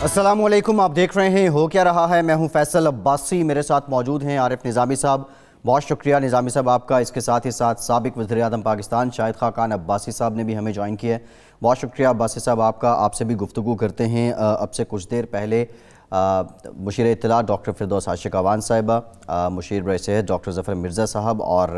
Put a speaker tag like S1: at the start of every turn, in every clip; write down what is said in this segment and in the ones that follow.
S1: السلام علیکم، آپ دیکھ رہے ہیں ہو کیا رہا ہے۔ میں ہوں فیصل عباسی، میرے ساتھ موجود ہیں عارف نظامی صاحب۔ بہت شکریہ نظامی صاحب آپ کا۔ اس کے ساتھ ہی ساتھ سابق وزیر اعظم پاکستان شاہد خاقان عباسی صاحب نے بھی ہمیں جوائن کیا ہے۔ بہت شکریہ عباسی صاحب آپ کا۔ آپ سے بھی گفتگو کرتے ہیں۔ اب سے کچھ دیر پہلے مشیر اطلاع ڈاکٹر فردوس عاشق اعوان صاحبہ، مشیر برائے صحت ڈاکٹر ظفر مرزا صاحب اور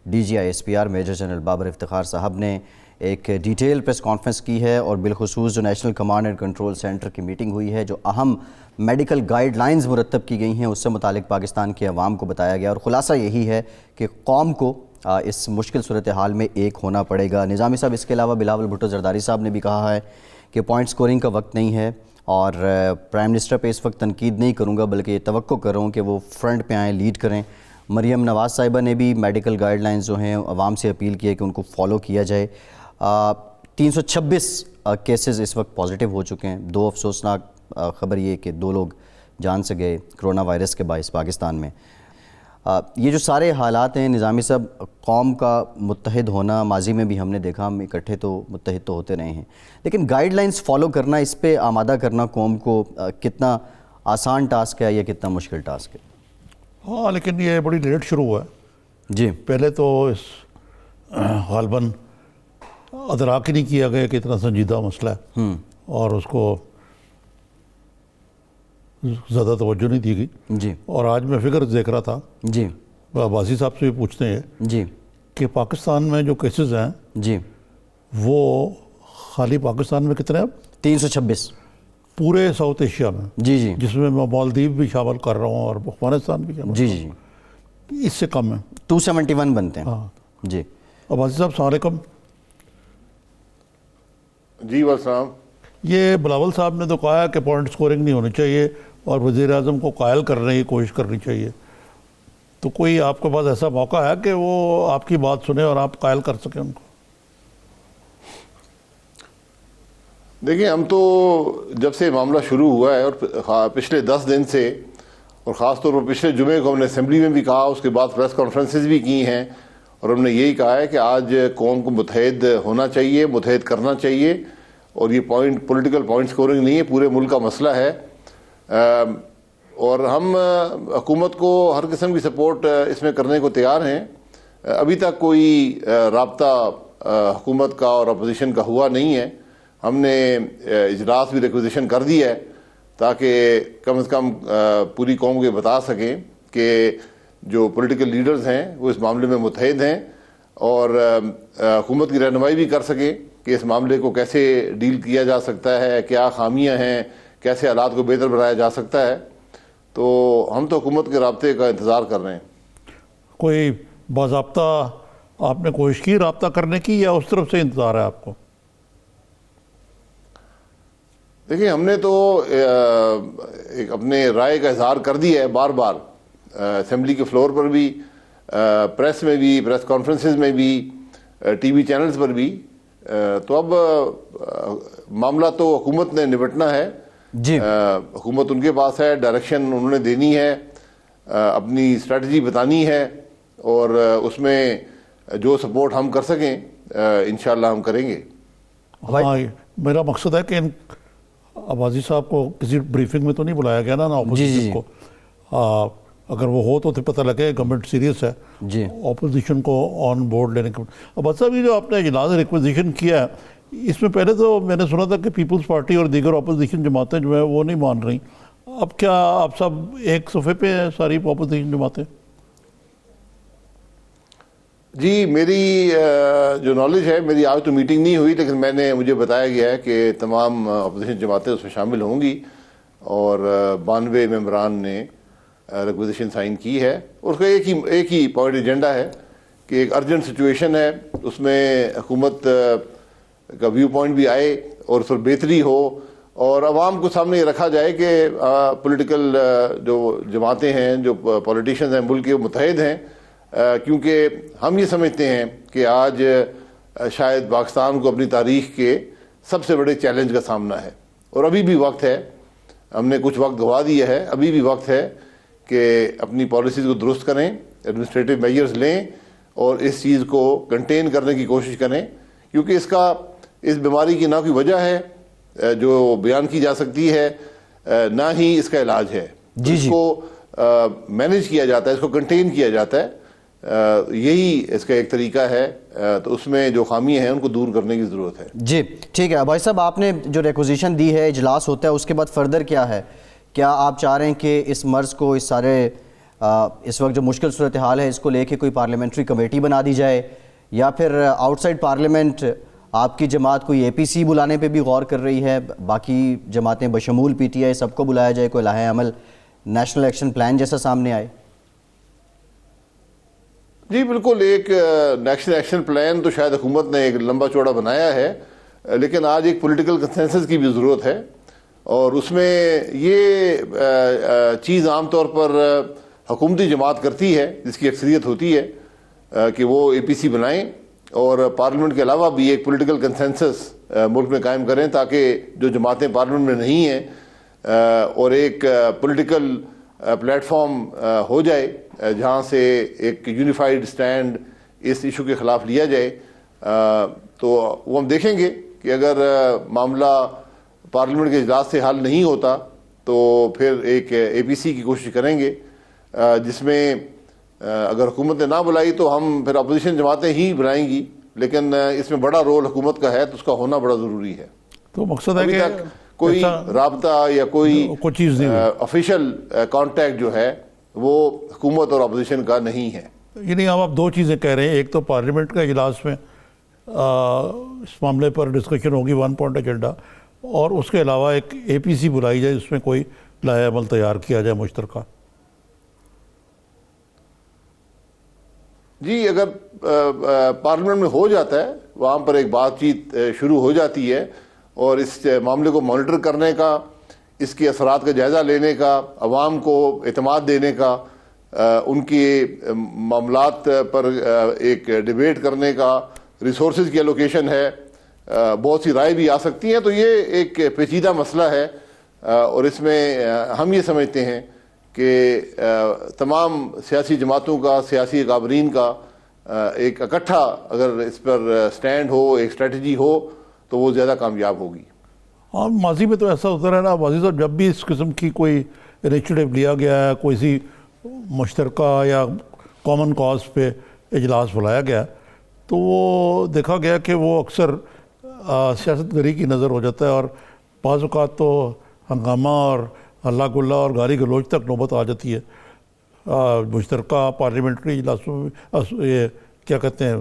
S1: D G I S P R major general Babar Iftikhar صاحب نے ایک ڈیٹیل پریس کانفرنس کی ہے، اور بالخصوص جو national command and control centre کی میٹنگ ہوئی ہے، جو اہم میڈیکل گائیڈ لائنز مرتب کی گئی ہیں، اس سے متعلق پاکستان کے عوام کو بتایا گیا، اور خلاصہ یہی ہے کہ قوم کو اس مشکل صورتحال میں ایک ہونا پڑے گا۔ نظامی صاحب، اس کے علاوہ بلاول بھٹو زرداری صاحب نے بھی کہا ہے کہ پوائنٹ سکورنگ کا وقت نہیں ہے، اور پرائم منسٹر پہ اس وقت تنقید نہیں کروں گا، بلکہ یہ توقع کر رہا ہوں کہ وہ فرنٹ پہ آئیں، لیڈ کریں۔ مریم نواز صاحبہ نے بھی میڈیکل گائیڈ لائنز جو ہیں عوام سے اپیل کی ہے کہ ان کو فالو کیا جائے۔ 326 کیسز اس وقت پازیٹیو ہو چکے ہیں۔ دو افسوسناک خبر یہ کہ 2 لوگ جان سے گئے کرونا وائرس کے باعث پاکستان میں۔ یہ جو سارے حالات ہیں نظامی صاحب، قوم کا متحد ہونا ماضی میں بھی ہم نے دیکھا، ہم اکٹھے تو متحد تو ہوتے رہے ہیں، لیکن گائیڈ لائنز فالو کرنا، اس پہ آمادہ کرنا قوم کو کتنا آسان ٹاسک ہے یا کتنا مشکل ٹاسک ہے؟
S2: ہاں، لیکن یہ بڑی لیٹ شروع ہوا ہے۔
S1: جی،
S2: پہلے تو اس غالباً ادراک ہی نہیں کیا گیا کہ اتنا سنجیدہ مسئلہ ہے، اور اس کو زیادہ توجہ نہیں دی گئی۔
S1: جی،
S2: اور آج میں فکر دیکھ رہا تھا،
S1: جی،
S2: عباسی صاحب سے بھی پوچھتے ہیں
S1: جی،
S2: کہ پاکستان میں جو کیسز ہیں
S1: جی،
S2: وہ خالی پاکستان میں کتنے ہیں؟
S1: 326
S2: پورے ساؤتھ ایشیا میں،
S1: جی، جی،
S2: جس میں میں مالدیپ بھی شامل کر رہا ہوں اور افغانستان بھی شامل
S1: جی،
S2: کر
S1: جی،
S2: رہا ہوں، اس سے کم ہے۔
S1: 271 بنتے ہیں۔
S2: ہاں،
S1: جی،
S2: عباسی صاحب السلام علیکم۔
S3: جی والسلام۔
S2: یہ بلاول صاحب نے تو کہا ہے کہ پوائنٹ سکورنگ نہیں ہونی چاہیے اور وزیر اعظم کو قائل کرنے کی کوشش کرنی چاہیے، تو کوئی آپ کے پاس ایسا موقع ہے کہ وہ آپ کی بات سنیں اور آپ قائل کر سکیں ان کو؟
S3: دیکھیں، ہم تو جب سے معاملہ شروع ہوا ہے اور پچھلے 10 دن سے، اور خاص طور پر پچھلے جمعے کو ہم نے اسمبلی میں بھی کہا، اس کے بعد پریس کانفرنسز بھی کی ہیں، اور ہم نے یہی کہا ہے کہ آج قوم کو متحد ہونا چاہیے، متحد کرنا چاہیے، اور یہ پولیٹیکل پوائنٹ سکورنگ نہیں ہے، پورے ملک کا مسئلہ ہے، اور ہم حکومت کو ہر قسم کی سپورٹ اس میں کرنے کو تیار ہیں۔ ابھی تک کوئی رابطہ حکومت کا اور اپوزیشن کا ہوا نہیں ہے۔ ہم نے اجلاس بھی ریکویزیشن کر دی ہے تاکہ کم از کم پوری قوم کو بتا سکیں کہ جو پولیٹیکل لیڈرز ہیں وہ اس معاملے میں متحد ہیں، اور حکومت کی رہنمائی بھی کر سکیں کہ اس معاملے کو کیسے ڈیل کیا جا سکتا ہے، کیا خامیاں ہیں، کیسے حالات کو بہتر بنایا جا سکتا ہے۔ تو ہم تو حکومت کے رابطے کا انتظار کر رہے ہیں۔
S2: کوئی باضابطہ آپ نے کوشش کی رابطہ کرنے کی، یا اس طرف سے انتظار ہے آپ کو؟
S3: دیکھیں، ہم نے تو ایک اپنے رائے کا اظہار کر دیا ہے بار بار، اسمبلی کے فلور پر بھی، پریس میں بھی، پریس کانفرنسز میں بھی، ٹی وی چینلز پر بھی۔ تو اب معاملہ تو حکومت نے نپٹنا ہے۔
S1: جی،
S3: حکومت ان کے پاس ہے، ڈائریکشن انہوں نے دینی ہے، اپنی اسٹریٹجی بتانی ہے، اور اس میں جو سپورٹ ہم کر سکیں انشاءاللہ ہم کریں گے۔
S2: ہاں، میرا مقصد ہے کہ عباسی صاحب کو کسی بریفنگ میں تو نہیں بلایا گیا نا اپوزیشن کو؟ اگر وہ ہو تو پھر پتہ لگے گورنمنٹ سیریس ہے
S1: جی،
S2: اپوزیشن کو آن بورڈ لینے کے۔ عباسی صاحب، یہ جو آپ نے اجلاس ریکویزیشن کیا ہے، اس میں پہلے تو میں نے سنا تھا کہ پیپلز پارٹی اور دیگر اپوزیشن جماعتیں جو ہیں وہ نہیں مان رہی، اب کیا آپ سب ایک صفحے پہ ہیں ساری اپوزیشن جماعتیں؟
S3: جی، میری جو نالج ہے، میری آج تو میٹنگ نہیں ہوئی، لیکن مجھے بتایا گیا ہے کہ تمام اپوزیشن جماعتیں اس میں شامل ہوں گی، اور 92 ممبران نے ریکویزیشن سائن کی ہے، اور اس کا ایک ہی پوائنٹ ایجنڈا ہے کہ ایک ارجنٹ سچویشن ہے، اس میں حکومت کا ویو پوائنٹ بھی آئے اور اس پر بہتری ہو، اور عوام کو سامنے یہ رکھا جائے کہ پولیٹیکل جو جماعتیں ہیں، جو پولیٹیشنز ہیں ملک کے، متحد ہیں، کیونکہ ہم یہ سمجھتے ہیں کہ آج شاید پاکستان کو اپنی تاریخ کے سب سے بڑے چیلنج کا سامنا ہے، اور ابھی بھی وقت ہے، ہم نے کچھ وقت گوا دیا ہے، ابھی بھی وقت ہے کہ اپنی پالیسیز کو درست کریں، ایڈمنسٹریٹو میجرز لیں، اور اس چیز کو کنٹین کرنے کی کوشش کریں، کیونکہ اس بیماری کی نہ کوئی وجہ ہے جو بیان کی جا سکتی ہے، نہ ہی اس کا علاج ہے. اس کو مینیج کیا جاتا ہے, اس کو کنٹین کیا جاتا ہے, یہی اس کا ایک طریقہ ہے. تو اس میں جو خامیاں ہیں ان کو دور کرنے کی ضرورت ہے.
S1: جی ٹھیک ہے بھائی صاحب, آپ نے جو ریکوزیشن دی ہے, اجلاس ہوتا ہے, اس کے بعد فردر کیا ہے؟ کیا آپ چاہ رہے ہیں کہ اس مرض کو, اس سارے اس وقت جو مشکل صورتحال ہے اس کو لے کے کوئی پارلیمنٹری کمیٹی بنا دی جائے, یا پھر آؤٹ سائڈ پارلیمنٹ آپ کی جماعت کوئی اے پی سی بلانے پہ بھی غور کر رہی ہے, باقی جماعتیں بشمول پی ٹی آئی سب کو بلایا جائے, کوئی لائحہ عمل نیشنل ایکشن پلان جیسا سامنے آئے؟
S3: جی بالکل, ایک نیشنل ایکشن پلان تو شاید حکومت نے ایک لمبا چوڑا بنایا ہے, لیکن آج ایک پولیٹیکل کنسنسس کی بھی ضرورت ہے. اور اس میں یہ چیز عام طور پر حکومتی جماعت کرتی ہے, جس کی اکثریت ہوتی ہے کہ وہ اے پی سی بنائیں اور پارلیمنٹ کے علاوہ بھی ایک پولیٹیکل کنسنسس ملک میں قائم کریں, تاکہ جو جماعتیں پارلیمنٹ میں نہیں ہیں اور ایک پولیٹیکل پلیٹ فارم ہو جائے جہاں سے ایک یونیفائڈ سٹینڈ اس ایشو کے خلاف لیا جائے. تو وہ ہم دیکھیں گے کہ اگر معاملہ پارلیمنٹ کے اجلاس سے حل نہیں ہوتا تو پھر ایک اے پی سی کی کوشش کریں گے, جس میں اگر حکومت نے نہ بلائی تو ہم پھر اپوزیشن جماعتیں ہی بلائیں گی, لیکن اس میں بڑا رول حکومت کا ہے, تو اس کا ہونا بڑا ضروری ہے.
S2: تو مقصد ہے کہ
S3: کوئی رابطہ یا کوئی
S2: چیز
S3: آفیشیل کانٹیکٹ جو ہے وہ حکومت اور اپوزیشن کا نہیں ہے.
S2: یعنی آپ دو چیزیں کہہ رہے ہیں, ایک تو پارلیمنٹ کا اجلاس میں اس معاملے پر ڈسکشن ہوگی 1 پوائنٹ ایجنڈا, اور اس کے علاوہ ایک اے پی سی بلائی جائے جس میں کوئی لائحہ عمل تیار کیا جائے مشترکہ.
S3: جی اگر پارلیمنٹ میں ہو جاتا ہے, وہاں پر ایک بات چیت شروع ہو جاتی ہے, اور اس معاملے کو مانیٹر کرنے کا, اس کے اثرات کا جائزہ لینے کا, عوام کو اعتماد دینے کا, ان کے معاملات پر ایک ڈیبیٹ کرنے کا, ریسورسز کی الوکیشن ہے, بہت سی رائے بھی آ سکتی ہیں. تو یہ ایک پیچیدہ مسئلہ ہے, اور اس میں ہم یہ سمجھتے ہیں کہ تمام سیاسی جماعتوں کا, سیاسی اکابرین کا ایک اکٹھا اگر اس پر سٹینڈ ہو, ایک اسٹریٹجی ہو, تو وہ زیادہ کامیاب ہوگی.
S2: ہاں ماضی میں تو ایسا ہوتا رہا نا واضح صاحب, جب بھی اس قسم کی کوئی انیشیٹو لیا گیا ہے, کوئی سی مشترکہ یا کامن کاز پہ اجلاس بلایا گیا, تو وہ دیکھا گیا کہ وہ اکثر سیاست گری کی نظر ہو جاتا ہے, اور بعض اوقات تو ہنگامہ اور ہلہ گلہ اور گالی گلوچ تک نوبت آ جاتی ہے مشترکہ پارلیمنٹری اجلاسوں میں. یہ کیا کہتے ہیں,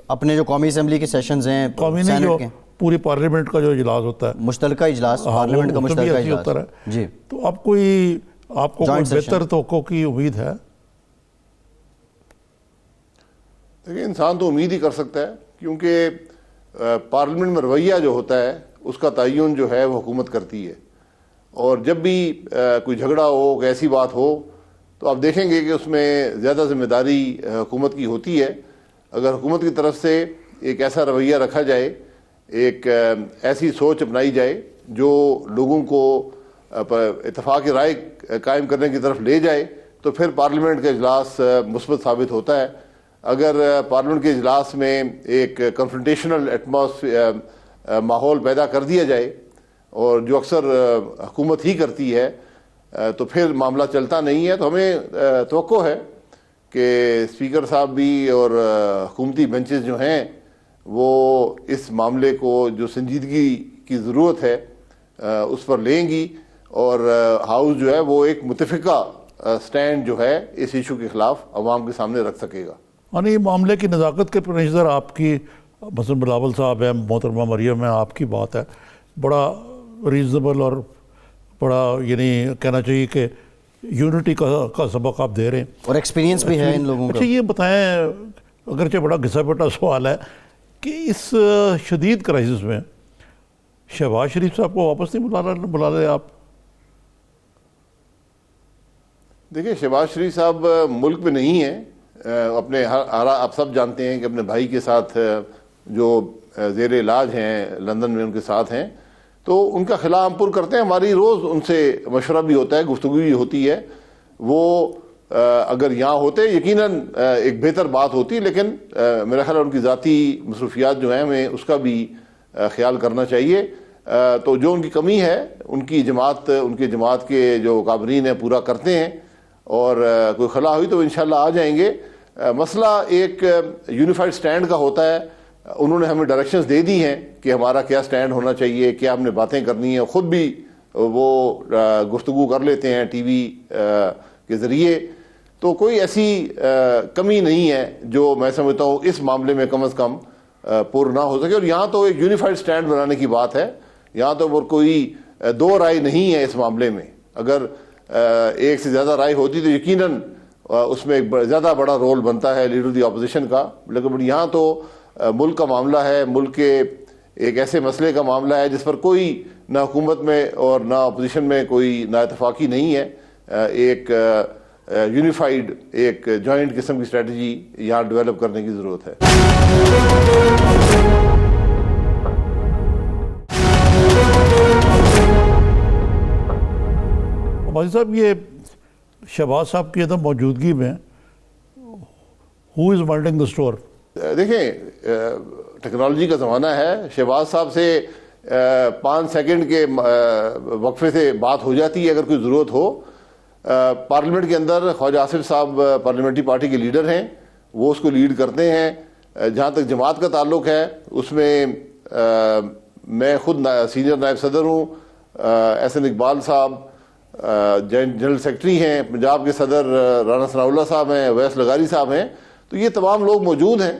S1: اپنے جو قومی اسمبلی کے سیشنز ہیں,
S2: قومی نہیں جو پوری پارلیمنٹ کا جو اجلاس ہوتا ہے,
S1: مشترکہ اجلاس, پارلیمنٹ کا مشترکہ اجلاس
S2: ہوتا ہے.
S1: جی,
S2: تو آپ کو کوئی بہتر توقع کی امید ہے؟
S3: دیکھیں, انسان تو امید ہی کر سکتا ہے, کیونکہ پارلیمنٹ میں رویہ جو ہوتا ہے اس کا تعین جو ہے وہ حکومت کرتی ہے. اور جب بھی کوئی جھگڑا ہو, کوئی ایسی بات ہو, تو آپ دیکھیں گے کہ اس میں زیادہ ذمہ داری حکومت کی ہوتی ہے. اگر حکومت کی طرف سے ایک ایسا رویہ رکھا جائے, ایک ایسی سوچ اپنائی جائے جو لوگوں کو اتفاق رائے قائم کرنے کی طرف لے جائے, تو پھر پارلیمنٹ کا اجلاس مثبت ثابت ہوتا ہے. اگر پارلیمنٹ کے اجلاس میں ایک کنفرنٹیشنل ماحول پیدا کر دیا جائے, اور جو اکثر حکومت ہی کرتی ہے, تو پھر معاملہ چلتا نہیں ہے. تو ہمیں توقع ہے کہ اسپیکر صاحب بھی اور حکومتی بینچز جو ہیں وہ اس معاملے کو جو سنجیدگی کی ضرورت ہے اس پر لیں گی, اور ہاؤس جو ہے وہ ایک متفقہ سٹینڈ جو ہے اس ایشو کے خلاف عوام کے سامنے رکھ سکے گا.
S2: یعنی معاملے کی نزاکت کے پیش نظر آپ کی, مثلا بلاول صاحب ہے, محترمہ مریم ہے, آپ کی بات ہے بڑا ریزنیبل اور بڑا یعنی کہنا چاہیے کہ یونٹی کا سبق آپ دے رہے ہیں,
S1: اور ایکسپیرینس بھی ہے ان لوگوں کا.
S2: اچھا یہ بتائیں, اگرچہ بڑا گھسا پٹا سوال ہے, کہ اس شدید کرائسس میں شہباز شریف صاحب کو واپس نہیں بلا رہے آپ؟
S3: دیکھیں, شہباز شریف صاحب ملک میں نہیں ہیں. اپنے آپ سب جانتے ہیں کہ اپنے بھائی کے ساتھ جو زیر علاج ہیں لندن میں ان کے ساتھ ہیں, تو ان کا خلا ہم پر کرتے ہیں. ہماری روز ان سے مشورہ بھی ہوتا ہے, گفتگو بھی ہوتی ہے. وہ اگر یہاں ہوتے یقیناً ایک بہتر بات ہوتی, لیکن میرا خیال ہے ان کی ذاتی مصروفیات جو ہیں ہمیں اس کا بھی خیال کرنا چاہیے. تو جو ان کی کمی ہے ان کی جماعت کے جو کابرین ہیں پورا کرتے ہیں، اور کوئی خلا ہوئی تو انشاءاللہ آ جائیں گے۔ مسئلہ ایک یونیفائڈ سٹینڈ کا ہوتا ہے، انہوں نے ہمیں ڈائریکشنز دے دی ہیں کہ ہمارا کیا سٹینڈ ہونا چاہیے، کیا ہم نے باتیں کرنی ہیں، خود بھی وہ گفتگو کر لیتے ہیں ٹی وی کے ذریعے، تو کوئی ایسی کمی نہیں ہے جو میں سمجھتا ہوں اس معاملے میں کم از کم پر نہ ہو سکے۔ اور یہاں تو ایک یونیفائڈ سٹینڈ بنانے کی بات ہے، یہاں تو کوئی دو رائے نہیں ہے اس معاملے میں۔ اگر ایک سے زیادہ رائے ہوتی تو یقیناً اس میں ایک زیادہ بڑا رول بنتا ہے لیڈر دی اپوزیشن کا، لیکن یہاں تو ملک کا معاملہ ہے، ملک کے ایک ایسے مسئلے کا معاملہ ہے جس پر کوئی نہ حکومت میں اور نہ اپوزیشن میں کوئی نا اتفاقی نہیں ہے۔ ایک یونیفائڈ ایک جوائنٹ قسم کی اسٹریٹجی یہاں ڈیولپ کرنے کی ضرورت ہے۔
S2: بھائی صاحب، یہ شہباز صاحب کی عدم موجودگی میں ہو از مانیٹرنگ دا اسٹور؟
S3: دیکھیں، ٹیکنالوجی کا زمانہ ہے، شہباز صاحب سے 5 سیکنڈ کے وقفے سے بات ہو جاتی ہے اگر کوئی ضرورت ہو۔ پارلیمنٹ کے اندر خواجہ آصف صاحب پارلیمنٹری پارٹی کے لیڈر ہیں، وہ اس کو لیڈ کرتے ہیں۔ جہاں تک جماعت کا تعلق ہے اس میں میں خود سینئر نائب صدر ہوں، احسن اقبال صاحب جنرل سیکرٹری ہیں، پنجاب کے صدر رانا ثناء اللہ صاحب ہیں، اویس لغاری صاحب ہیں، تو یہ تمام لوگ موجود ہیں۔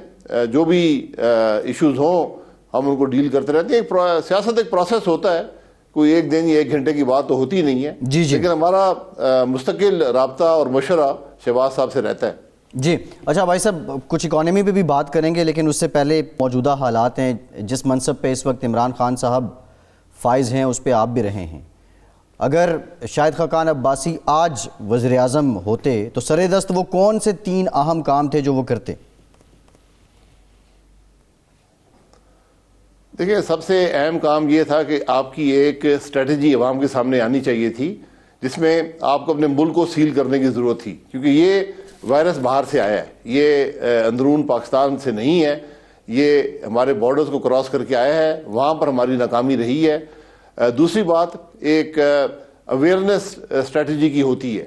S3: جو بھی ایشوز ہوں ہم ان کو ڈیل کرتے رہتے ہیں۔ سیاست ایک پروسیس ہوتا ہے، کوئی ایک دن یا ایک گھنٹے کی بات تو ہوتی نہیں ہے، لیکن ہمارا مستقل رابطہ اور مشورہ شہباز صاحب سے رہتا ہے۔
S1: جی اچھا بھائی صاحب، کچھ اکانومی پہ بھی بات کریں گے، لیکن اس سے پہلے موجودہ حالات ہیں، جس منصب پہ اس وقت عمران خان صاحب فائز ہیں اس پہ آپ بھی رہے ہیں۔ اگر شاہد خاقان عباسی آج وزیر اعظم ہوتے تو سر دست وہ کون سے 3 اہم کام تھے جو وہ کرتے؟
S3: دیکھیں، سب سے اہم کام یہ تھا کہ آپ کی ایک اسٹریٹجی عوام کے سامنے آنی چاہیے تھی، جس میں آپ کو اپنے ملک کو سیل کرنے کی ضرورت تھی، کیونکہ یہ وائرس باہر سے آیا ہے، یہ اندرون پاکستان سے نہیں ہے، یہ ہمارے بارڈرز کو کراس کر کے آیا ہے، وہاں پر ہماری ناکامی رہی ہے۔ دوسری بات، ایک اویئرنیس اسٹریٹجی کی ہوتی ہے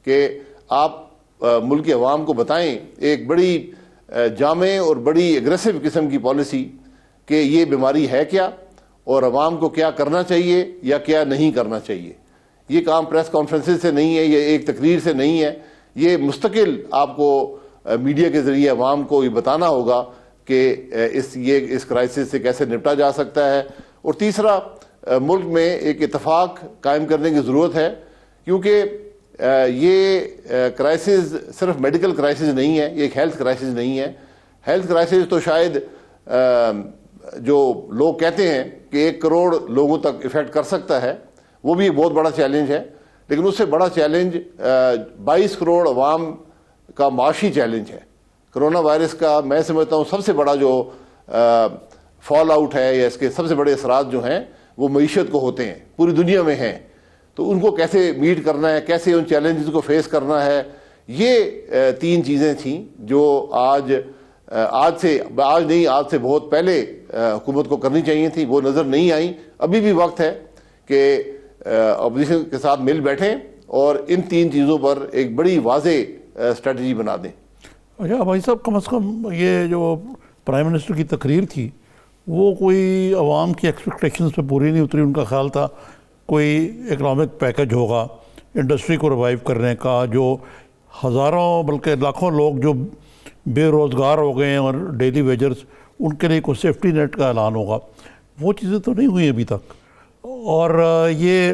S3: کہ آپ ملک کے عوام کو بتائیں ایک بڑی جامع اور بڑی اگریسو قسم کی پالیسی کہ یہ بیماری ہے کیا اور عوام کو کیا کرنا چاہیے یا کیا نہیں کرنا چاہیے۔ یہ کام پریس کانفرنسز سے نہیں ہے، یہ ایک تقریر سے نہیں ہے، یہ مستقل آپ کو میڈیا کے ذریعے عوام کو یہ بتانا ہوگا کہ اس کرائسس سے کیسے نپٹا جا سکتا ہے۔ اور تیسرا، ملک میں ایک اتفاق قائم کرنے کی ضرورت ہے، کیونکہ یہ کرائسس صرف میڈیکل کرائسس نہیں ہے، یہ ایک ہیلتھ کرائسس نہیں ہے۔ ہیلتھ کرائسس تو شاید جو لوگ کہتے ہیں کہ 1 کروڑ لوگوں تک افیکٹ کر سکتا ہے، وہ بھی ایک بہت بڑا چیلنج ہے، لیکن اس سے بڑا چیلنج 22 کروڑ عوام کا معاشی چیلنج ہے۔ کرونا وائرس کا میں سمجھتا ہوں سب سے بڑا جو فال آؤٹ ہے یا اس کے سب سے بڑے اثرات جو ہیں وہ معیشت کو ہوتے ہیں، پوری دنیا میں ہیں، تو ان کو کیسے میٹ کرنا ہے، کیسے ان چیلنجز کو فیس کرنا ہے، یہ 3 چیزیں تھیں جو آج سے بہت پہلے حکومت کو کرنی چاہیے تھی، وہ نظر نہیں آئیں۔ ابھی بھی وقت ہے کہ اپوزیشن کے ساتھ مل بیٹھیں اور ان 3 چیزوں پر ایک بڑی واضح اسٹریٹجی بنا دیں۔
S2: اچھا بھائی صاحب، کم از کم یہ جو پرائم منسٹر کی تقریر تھی وہ کوئی عوام کی ایکسپیکٹیشنز پہ پوری نہیں اتری۔ ان کا خیال تھا کوئی اکنامک پیکج ہوگا انڈسٹری کو ریوائیو کرنے کا، جو ہزاروں بلکہ لاکھوں لوگ جو بے روزگار ہو گئے ہیں اور ڈیلی ویجرز، ان کے لیے کوئی سیفٹی نیٹ کا اعلان ہوگا۔ وہ چیزیں تو نہیں ہوئی ابھی تک، اور یہ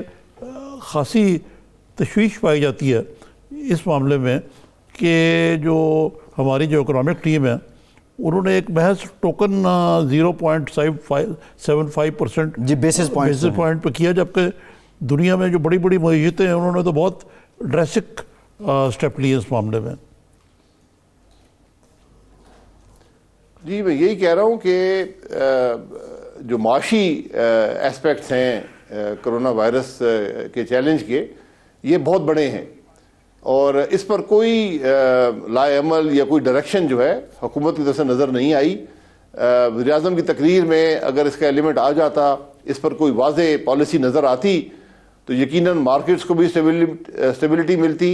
S2: خاصی تشویش پائی جاتی ہے اس معاملے میں کہ جو ہماری جو اکنامک ٹیم ہے انہوں نے ایک محض ٹوکن 0.75%
S1: جی بیسس
S2: پوائنٹ پہ کیا، جبکہ دنیا میں جو بڑی بڑی معیشتیں ہیں انہوں نے تو بہت ڈریسک سٹیپ لیے اس معاملے میں۔
S3: جی میں یہی کہہ رہا ہوں کہ جو معاشی ایسپیکٹس ہیں کرونا وائرس کے چیلنج کے، یہ بہت بڑے ہیں، اور اس پر کوئی لائے عمل یا کوئی ڈائریکشن جو ہے حکومت کی طرف سے نظر نہیں آئی۔ وزیر اعظم کی تقریر میں اگر اس کا ایلیمنٹ آ جاتا اس پر کوئی واضح پالیسی نظر آتی تو یقیناً مارکیٹس کو بھی اسٹیبلٹی ملتی,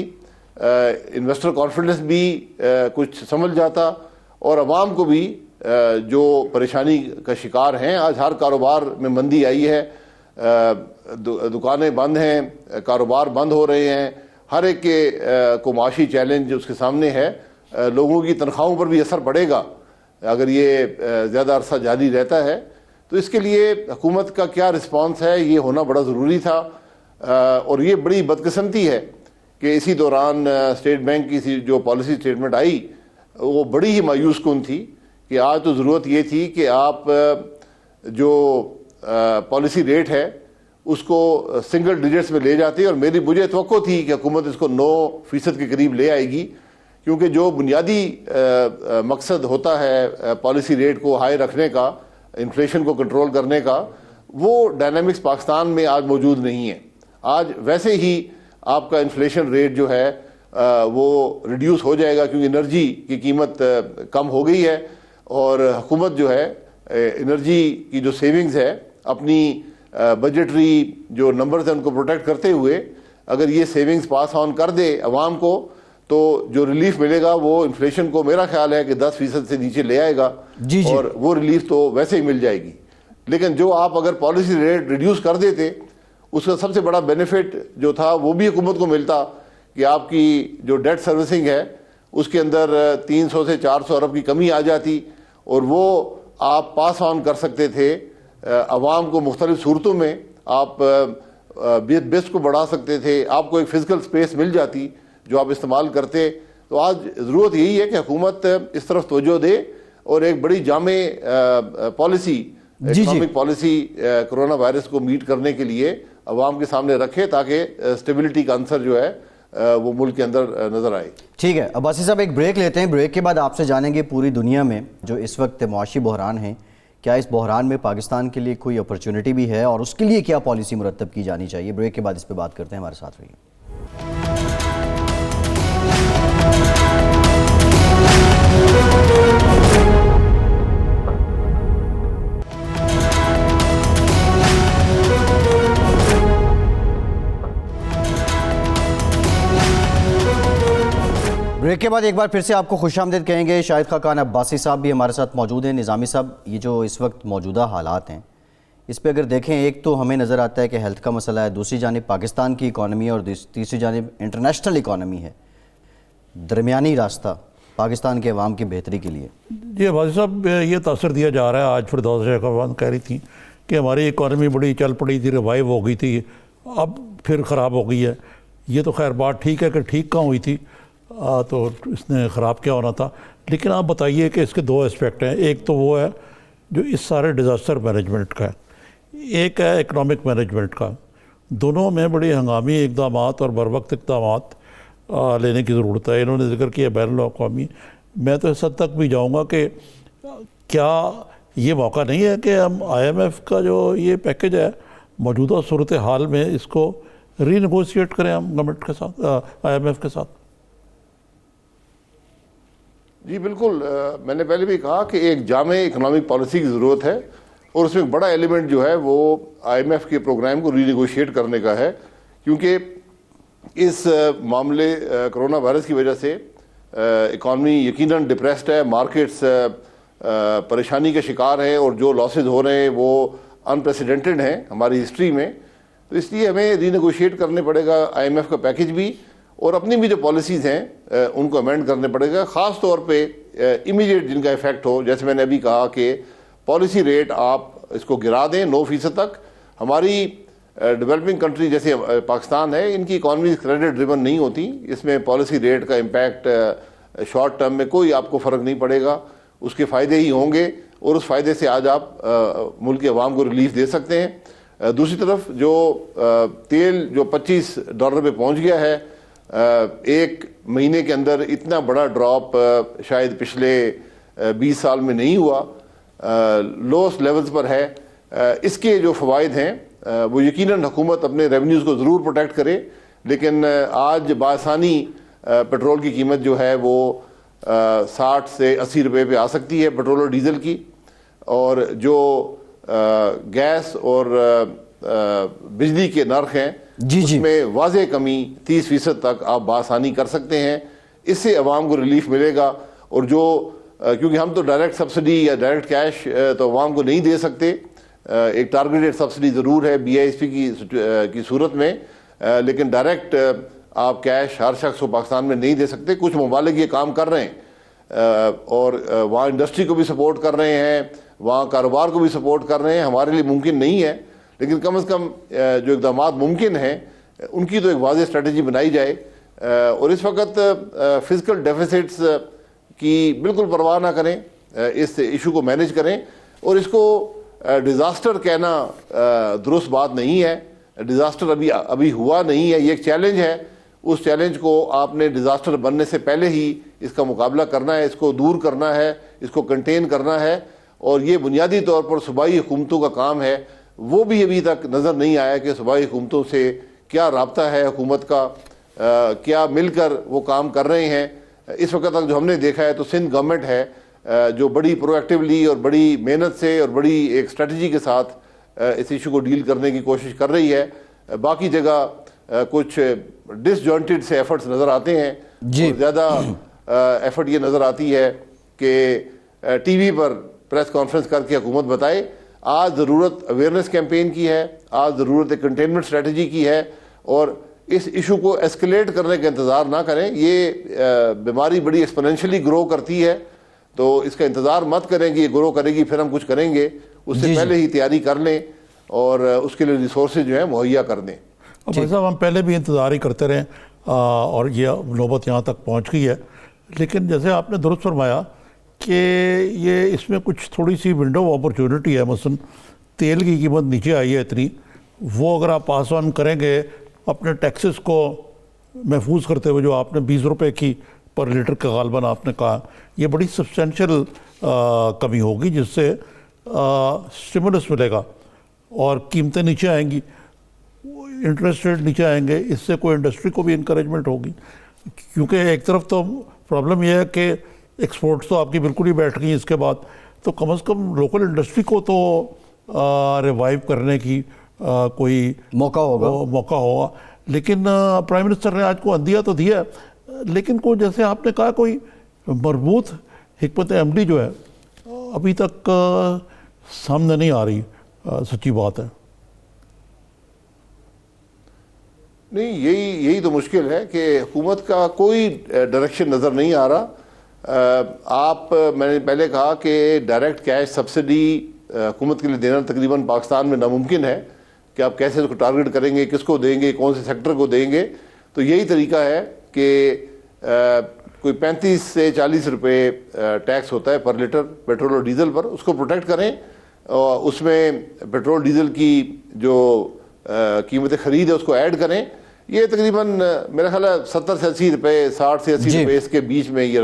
S3: انویسٹر کانفیڈنس بھی کچھ سنبھل جاتا, اور عوام کو بھی جو پریشانی کا شکار ہیں, آج ہر کاروبار میں مندی آئی ہے, دکانیں بند ہیں, کاروبار بند ہو رہے ہیں, ہر ایک کے کو معاشی چیلنج اس کے سامنے ہے, لوگوں کی تنخواہوں پر بھی اثر پڑے گا اگر یہ زیادہ عرصہ جاری رہتا ہے. تو اس کے لیے حکومت کا کیا رسپانس ہے یہ ہونا بڑا ضروری تھا, اور یہ بڑی بدقسمتی ہے کہ اسی دوران اسٹیٹ بینک کی جو پالیسی اسٹیٹمنٹ آئی وہ بڑی ہی مایوس کن تھی کہ آج تو ضرورت یہ تھی کہ آپ جو پالیسی ریٹ ہے اس کو سنگل ڈیجٹس میں لے جاتے, اور مجھے توقع تھی کہ حکومت اس کو 9% کے قریب لے آئے گی, کیونکہ جو بنیادی مقصد ہوتا ہے پالیسی ریٹ کو ہائی رکھنے کا, انفلیشن کو کنٹرول کرنے کا, وہ ڈائنامکس پاکستان میں آج موجود نہیں ہے. آج ویسے ہی آپ کا انفلیشن ریٹ جو ہے وہ ریڈیوس ہو جائے گا, کیونکہ انرجی کی قیمت کم ہو گئی ہے, اور حکومت جو ہے انرجی کی جو سیونگز ہے اپنی بجٹری جو نمبرز ہیں ان کو پروٹیکٹ کرتے ہوئے اگر یہ سیونگز پاس آن کر دے عوام کو تو جو ریلیف ملے گا وہ انفلیشن کو میرا خیال ہے کہ 10% سے نیچے لے آئے گا, اور وہ ریلیف تو ویسے ہی مل جائے گی. لیکن جو آپ اگر پالیسی ریٹ ریڈیوس کر دیتے, اس کا سب سے بڑا بینیفٹ جو تھا وہ بھی حکومت کو ملتا کہ آپ کی جو ڈیٹ سروسنگ ہے اس کے اندر 300 سے 400 ارب کی کمی آ جاتی, اور وہ آپ پاس آن کر سکتے تھے عوام کو مختلف صورتوں میں, آپ بیس کو بڑھا سکتے تھے, آپ کو ایک فزیکل سپیس مل جاتی جو آپ استعمال کرتے. تو آج ضرورت یہی ہے کہ حکومت اس طرف توجہ دے اور ایک بڑی جامع policy, economic policy corona virus کو میٹ کرنے کے لیے عوام کے سامنے رکھے, تاکہ اسٹیبلٹی کا عنصر جو ہے وہ ملک کے اندر نظر آئے.
S1: ٹھیک ہے عباسی صاحب, ایک بریک لیتے ہیں, بریک کے بعد آپ سے جانیں گے پوری دنیا میں جو اس وقت معاشی بحران ہے, کیا اس بحران میں پاکستان کے لیے کوئی اپرچونٹی بھی ہے, اور اس کے لیے کیا پالیسی مرتب کی جانی چاہیے. بریک کے بعد اس پہ بات کرتے ہیں, ہمارے ساتھ رہیے. بریک کے بعد ایک بار پھر سے آپ کو خوش آمدید کہیں گے. شاہد خاقان عباسی صاحب بھی ہمارے ساتھ موجود ہیں. نظامی صاحب, یہ جو اس وقت موجودہ حالات ہیں اس پہ اگر دیکھیں, ایک تو ہمیں نظر آتا ہے کہ ہیلتھ کا مسئلہ ہے, دوسری جانب پاکستان کی اکانومی اور تیسری جانب انٹرنیشنل اکانومی ہے, درمیانی راستہ پاکستان کے عوام کی بہتری کے لیے.
S2: جی عباسی صاحب, یہ تاثر دیا جا رہا ہے. آج فردوس شیخوان کہہ رہی تھی کہ ہماری اکانومی بڑی چل پڑی تھی, ریوائیو ہو گئی تھی, اب پھر خراب ہو گئی ہے. یہ تو خیر بات ٹھیک ہے کہ ٹھیک کہاں ہوئی تھی, تو اس نے خراب کیا ہونا تھا. لیکن آپ بتائیے کہ اس کے دو اسپیکٹ ہیں. ایک تو وہ ہے جو اس سارے ڈیزاسٹر مینجمنٹ کا ہے, ایک ہے اکنامک مینجمنٹ کا. دونوں میں بڑی ہنگامی اقدامات اور بروقت اقدامات لینے کی ضرورت ہے. انہوں نے ذکر کیا بین الاقوامی. میں تو اس حد تک بھی جاؤں گا کہ کیا یہ موقع نہیں ہے کہ ہم IMF کا جو یہ پیکج ہے موجودہ صورتحال میں اس کو ری نیگوشیٹ کریں ہم گورنمنٹ کے ساتھ, IMF کے ساتھ.
S3: جی بالکل, میں نے پہلے بھی کہا کہ ایک جامع اکنامک پالیسی کی ضرورت ہے, اور اس میں ایک بڑا ایلیمنٹ جو ہے وہ IMF کے پروگرام کو ری نیگوشیٹ کرنے کا ہے, کیونکہ اس معاملے کرونا وائرس کی وجہ سے اکانومی یقیناً ڈپریسڈ ہے, مارکیٹس پریشانی کا شکار ہیں, اور جو لاسز ہو رہے ہیں وہ انپریسیڈنٹڈ ہیں ہماری ہسٹری میں. تو اس لیے ہمیں ری نیگوشیٹ کرنے پڑے گا IMF کا پیکج بھی, اور اپنی بھی جو پالیسیز ہیں ان کو امینڈ کرنے پڑے گا, خاص طور پہ امیڈیٹ جن کا ایفیکٹ ہو. جیسے میں نے ابھی کہا کہ پالیسی ریٹ آپ اس کو گرا دیں 9% تک. ہماری ڈیولپنگ کنٹری جیسے پاکستان ہے, ان کی اکانومی کریڈٹ ڈریون نہیں ہوتی, اس میں پالیسی ریٹ کا امپیکٹ شارٹ ٹرم میں کوئی آپ کو فرق نہیں پڑے گا, اس کے فائدے ہی ہوں گے, اور اس فائدے سے آج آپ ملک کے عوام کو ریلیف دے سکتے ہیں. دوسری طرف جو تیل جو $25 پہ پہنچ گیا ہے, ایک مہینے کے اندر اتنا بڑا ڈراپ شاید پچھلے 20 سال میں نہیں ہوا, لوسٹ لیولز پر ہے. اس کے جو فوائد ہیں وہ یقیناً حکومت اپنے ریونیوز کو ضرور پروٹیکٹ کرے, لیکن آج بآسانی پیٹرول کی قیمت جو ہے وہ 60 سے 80 روپے پہ آ سکتی ہے پیٹرول اور ڈیزل کی, اور جو گیس اور بجلی کے نرخ ہیں اس میں واضح کمی 30% تک آپ بآسانی کر سکتے ہیں. اس سے عوام کو ریلیف ملے گا. اور جو کیونکہ ہم تو ڈائریکٹ سبسڈی یا ڈائریکٹ کیش تو عوام کو نہیں دے سکتے, ایک ٹارگیٹڈ سبسڈی ضرور ہے BISP کی صورت میں, لیکن ڈائریکٹ آپ کیش ہر شخص کو پاکستان میں نہیں دے سکتے. کچھ ممالک یہ کام کر رہے ہیں اور وہاں انڈسٹری کو بھی سپورٹ کر رہے ہیں, وہاں کاروبار کو بھی سپورٹ کر رہے ہیں. ہمارے لیے ممکن نہیں ہے, لیکن کم از کم جو اقدامات ممکن ہیں ان کی تو ایک واضح اسٹریٹجی بنائی جائے. اور اس وقت فزیکل ڈیفیسٹس کی بالکل پرواہ نہ کریں, اس ایشو کو مینیج کریں. اور اس کو ڈیزاسٹر کہنا درست بات نہیں ہے. ڈیزاسٹر ابھی ہوا نہیں ہے, یہ ایک چیلنج ہے. اس چیلنج کو آپ نے ڈیزاسٹر بننے سے پہلے ہی اس کا مقابلہ کرنا ہے, اس کو دور کرنا ہے, اس کو کنٹین کرنا ہے. اور یہ بنیادی طور پر صوبائی حکومتوں کا کام ہے. وہ بھی ابھی تک نظر نہیں آیا کہ صوبائی حکومتوں سے کیا رابطہ ہے حکومت کا, کیا مل کر وہ کام کر رہے ہیں. اس وقت تک جو ہم نے دیکھا ہے تو سندھ گورنمنٹ ہے جو بڑی پرو ایکٹیولی اور بڑی محنت سے اور بڑی ایک اسٹریٹجی کے ساتھ اس ایشو کو ڈیل کرنے کی کوشش کر رہی ہے. باقی جگہ کچھ ڈس جوائنٹڈ سے ایفرٹس نظر آتے ہیں. زیادہ ایفرٹ یہ نظر آتی ہے کہ ٹی وی پر پریس کانفرنس کر کے حکومت بتائے. آج ضرورت اویئرنیس کیمپین کی ہے, آج ضرورت ایک کنٹینمنٹ اسٹریٹجی کی ہے. اور اس ایشو کو ایسکلیٹ کرنے کا انتظار نہ کریں. یہ بیماری بڑی ایکسپونینشلی گرو کرتی ہے, تو اس کا انتظار مت کریں کہ یہ گرو کرے گی پھر ہم کچھ کریں گے. اس سے پہلے ہی تیاری کر لیں اور اس کے لیے ریسورسز جو ہیں مہیا کر دیں.
S2: بھائی صاحب ہم پہلے بھی انتظار ہی کرتے رہے اور یہ نوبت یہاں تک پہنچ گئی ہے. لیکن جیسے آپ نے درست فرمایا کہ یہ اس میں کچھ تھوڑی سی ونڈو آف اپرچونٹی ہے. مثلا تیل کی قیمت نیچے آئی ہے اتنی, وہ اگر آپ پاس آن کریں گے اپنے ٹیکسز کو محفوظ کرتے ہوئے, جو آپ نے 20 روپے کی پر لیٹر کا غالباً آپ نے کہا, یہ بڑی سبسٹینشیل کمی ہوگی جس سے اسٹیمولس ملے گا اور قیمتیں نیچے آئیں گی, انٹرسٹ ریٹ نیچے آئیں گے. اس سے کوئی انڈسٹری کو بھی انکریجمنٹ ہوگی, کیونکہ ایک طرف تو پرابلم یہ ہے کہ ایکسپورٹس تو آپ کی بالکل ہی بیٹھ گئی. اس کے بعد تو کم از کم لوکل انڈسٹری کو تو ریوائیو کرنے کی کوئی موقع ہوگا. لیکن پرائم منسٹر نے آج کو اندیا تو دیا, لیکن کوئی جیسے آپ نے کہا کوئی مربوط حکمت عملی جو ہے ابھی تک سامنے نہیں آ رہی. سچی بات ہے.
S3: نہیں, یہی تو مشکل ہے کہ حکومت کا کوئی ڈائریکشن نظر نہیں آ رہا. میں نے پہلے کہا کہ ڈائریکٹ کیش سبسڈی حکومت کے لیے دینا تقریباً پاکستان میں ناممکن ہے کہ آپ کیسے اس کو ٹارگٹ کریں گے, کس کو دیں گے, کون سے سیکٹر کو دیں گے. تو یہی طریقہ ہے کہ کوئی 35 سے 40 روپے ٹیکس ہوتا ہے پر لیٹر پیٹرول اور ڈیزل پر, اس کو پروٹیکٹ کریں. اس میں پیٹرول ڈیزل کی جو قیمت خرید ہے اس کو ایڈ کریں. یہ تقریباً میرا خیال ہے 70 سے 80 روپے, 60 سے 80 روپے اس کے بیچ میں یہ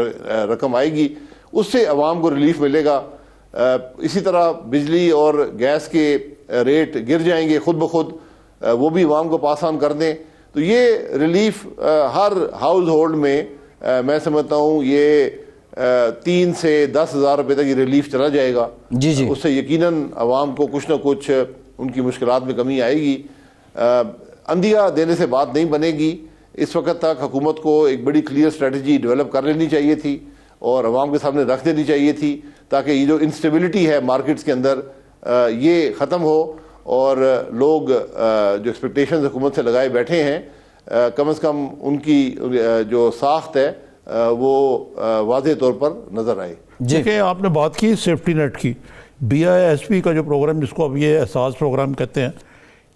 S3: رقم آئے گی. اس سے عوام کو ریلیف ملے گا. اسی طرح بجلی اور گیس کے ریٹ گر جائیں گے خود بخود, وہ بھی عوام کو پاس آن کر دیں. تو یہ ریلیف ہر ہاؤس ہولڈ میں میں سمجھتا ہوں یہ 3 سے 10 ہزار روپے تک یہ ریلیف چلا جائے گا. اس سے یقیناً عوام کو کچھ نہ کچھ ان کی مشکلات میں کمی آئے گی. اندیا دینے سے بات نہیں بنے گی. اس وقت تک حکومت کو ایک بڑی کلیئر اسٹریٹجی ڈیولپ کر لینی چاہیے تھی اور عوام کے سامنے رکھ دینی چاہیے تھی, تاکہ یہ جو انسٹیبلٹی ہے مارکیٹس کے اندر یہ ختم ہو اور لوگ جو ایکسپیکٹیشنز حکومت سے لگائے بیٹھے ہیں کم از کم ان کی جو ساخت ہے وہ واضح طور پر نظر آئے.
S2: کہ آپ نے بات کی سیفٹی نیٹ کی, BISP کا جو پروگرام جس کو اب یہ احساس پروگرام کہتے ہیں,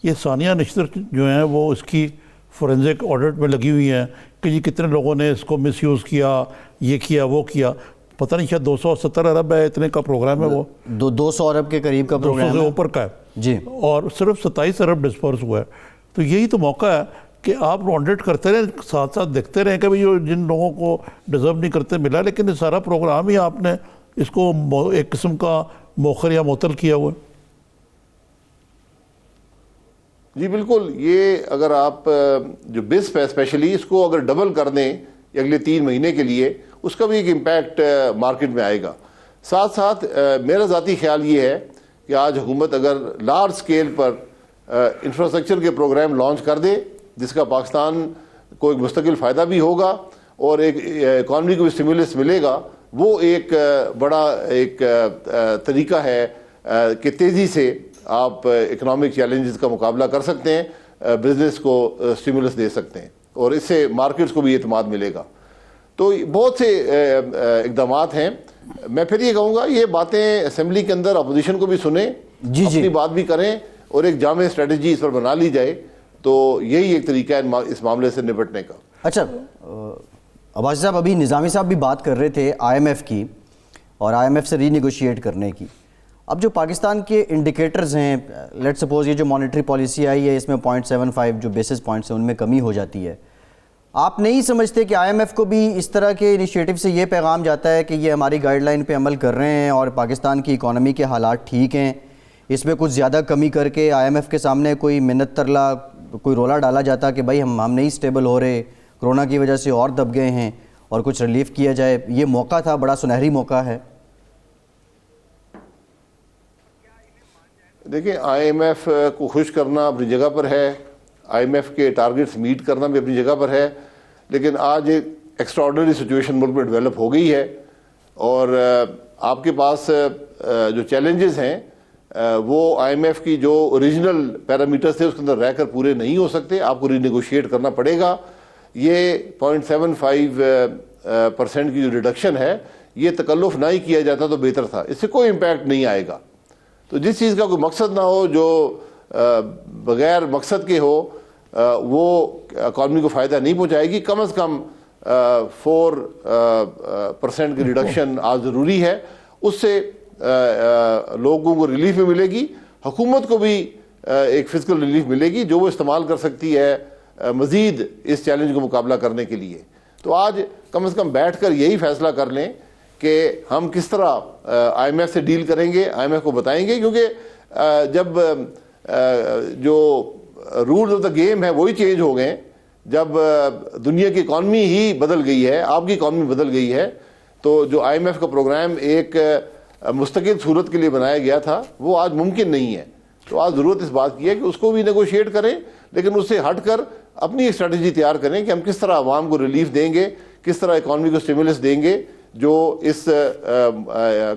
S2: یہ ثانیہ نشتر جو ہیں وہ اس کی فورنزک آڈٹ میں لگی ہوئی ہیں کہ یہ کتنے لوگوں نے اس کو مس یوز کیا, یہ کیا, وہ کیا. پتہ نہیں شاید 270 ارب ہے اتنے کا پروگرام ہے, وہ
S1: 200 ارب کے قریب کا پروگرام ہے,
S2: 200 سے اوپر کا ہے
S1: جی,
S2: اور صرف 27 ارب ڈسپرس ہوا ہے. تو یہی تو موقع ہے کہ آپ آڈٹ کرتے رہیں, ساتھ ساتھ دیکھتے رہیں کہ بھئی جن لوگوں کو ڈیزرو نہیں کرتے ملا. لیکن یہ سارا پروگرام ہی آپ نے اس کو ایک قسم کا موخر یا معطل کیا ہوا ہے.
S3: جی بالکل. یہ اگر آپ جو بسپ ہے اسپیشلی اس کو اگر ڈبل کر دیں اگلے 3 مہینے کے لیے, اس کا بھی ایک امپیکٹ مارکیٹ میں آئے گا. ساتھ ساتھ میرا ذاتی خیال یہ ہے کہ آج حکومت اگر لارج سکیل پر انفراسٹرکچر کے پروگرام لانچ کر دے جس کا پاکستان کو ایک مستقل فائدہ بھی ہوگا اور ایک اکانومی کو بھی اسٹیمولس ملے گا، وہ ایک بڑا ایک طریقہ ہے کہ تیزی سے آپ اکنامک چیلنجز کا مقابلہ کر سکتے ہیں، بزنس کو اسٹیمولس دے سکتے ہیں اور اس سے مارکیٹس کو بھی اعتماد ملے گا۔ تو بہت سے اقدامات ہیں۔ میں پھر یہ کہوں گا یہ باتیں اسمبلی کے اندر اپوزیشن کو بھی سنیں، اپنی بات بھی کریں اور ایک جامع اسٹریٹجی اس پر بنا لی جائے، تو یہی ایک طریقہ ہے اس معاملے سے نپٹنے کا۔
S1: اچھا عباسی صاحب، ابھی نظامی صاحب بھی بات کر رہے تھے آئی ایم ایف کی اور آئی ایم ایف سے ری نیگوشیٹ کرنے کی۔ اب جو پاکستان کے انڈیکیٹرز ہیں، لیٹ سپوز یہ جو مانیٹری پالیسی آئی ہے اس میں 0.75 جو بیسس پوائنٹس ہیں ان میں کمی ہو جاتی ہے، آپ نہیں سمجھتے کہ آئی ایم ایف کو بھی اس طرح کے انیشیٹو سے یہ پیغام جاتا ہے کہ یہ ہماری گائیڈ لائن پہ عمل کر رہے ہیں اور پاکستان کی اکانومی کے حالات ٹھیک ہیں، اس میں کچھ زیادہ کمی کر کے آئی ایم ایف کے سامنے کوئی منت ترلا کوئی رولا ڈالا جاتا کہ بھائی ہم نہیں اسٹیبل ہو رہے، کرونا کی وجہ سے اور دب گئے ہیں اور کچھ ریلیف کیا جائے، یہ موقع تھا، بڑا سنہری موقع ہے؟
S3: دیکھیں آئی ایم ایف کو خوش کرنا اپنی جگہ پر ہے، آئی ایم ایف کے ٹارگٹس میٹ کرنا بھی اپنی جگہ پر ہے، لیکن آج ایک ایکسٹراڈنری سچویشن ملک میں ڈیولپ ہو گئی ہے اور آپ کے پاس جو چیلنجز ہیں وہ آئی ایم ایف کی جو اوریجنل پیرامیٹرز تھے اس کے اندر رہ کر پورے نہیں ہو سکتے، آپ کو ری نیگوشیٹ کرنا پڑے گا۔ یہ 0.75% کی جو ریڈکشن ہے یہ تکلف نہ ہی کیا جاتا تو بہتر تھا، اس سے کوئی امپیکٹ نہیں آئے گا۔ تو جس چیز کا کوئی مقصد نہ ہو، جو بغیر مقصد کے ہو، وہ اکانومی کو فائدہ نہیں پہنچائے گی۔ کم از کم 4% کی ریڈکشن آج ضروری ہے، اس سے لوگوں کو ریلیف بھی ملے گی، حکومت کو بھی ایک فزیکل ریلیف ملے گی جو وہ استعمال کر سکتی ہے مزید اس چیلنج کو مقابلہ کرنے کے لیے۔ تو آج کم از کم بیٹھ کر یہی فیصلہ کر لیں کہ ہم کس طرح آئی ایم ایف سے ڈیل کریں گے، آئی ایم ایف کو بتائیں گے، کیونکہ جب جو رولز آف دا گیم ہے وہی چینج ہو گئے، جب دنیا کی اکانومی ہی بدل گئی ہے، آپ کی اکانومی بدل گئی ہے، تو جو آئی ایم ایف کا پروگرام ایک مستقل صورت کے لیے بنایا گیا تھا وہ آج ممکن نہیں ہے۔ تو آج ضرورت اس بات کی ہے کہ اس کو بھی نیگوشیٹ کریں، لیکن اس سے ہٹ کر اپنی ایک اسٹریٹجی تیار کریں کہ ہم کس طرح عوام کو ریلیف دیں گے، کس طرح اکانومی کو اسٹیمولس دیں گے جو اس